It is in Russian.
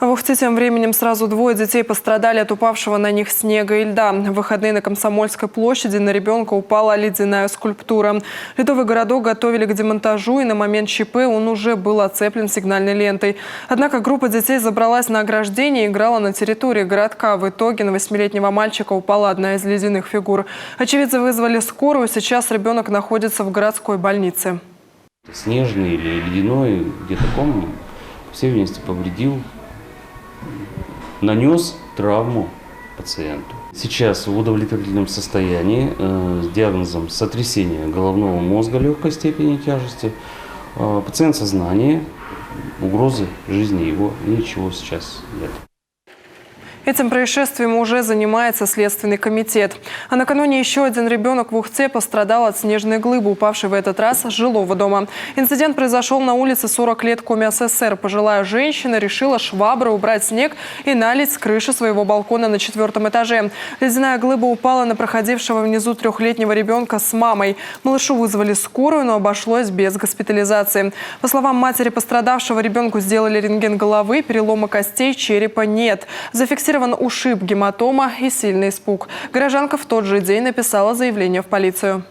В Ухте тем временем сразу двое детей пострадали от упавшего на них снега и льда. В выходные на Комсомольской площади на ребенка упала ледяная скульптура. Ледовый городок готовили к демонтажу, и на момент ЧП он уже был оцеплен сигнальной лентой. Однако группа детей забралась на ограждение и играла на территории городка. В итоге на 8-летнего мальчика упала одна из ледяных фигур. Очевидцы вызвали скорую. Сейчас ребенок находится в городской больнице. Снежный или ледяной, где-то ком, по всей видимости, повредил, нанес травму пациенту. Сейчас в удовлетворительном состоянии с диагнозом сотрясения головного мозга легкой степени тяжести. Пациент в сознании, угрозы жизни его ничего сейчас нет. Этим происшествием уже занимается Следственный комитет. А накануне еще один ребенок в Ухте пострадал от снежной глыбы, упавшей в этот раз с жилого дома. Инцидент произошел на улице 40 лет Коми СССР. Пожилая женщина решила шваброй убрать снег и налить с крыши своего балкона на 4-м этаже. Ледяная глыба упала на проходившего внизу 3-летнего ребенка с мамой. Малышу вызвали скорую, но обошлось без госпитализации. По словам матери пострадавшего, ребенку сделали рентген головы, перелома костей, черепа нет. Зафиксирован ушиб, гематома и сильный испуг. Горожанка в тот же день написала заявление в полицию.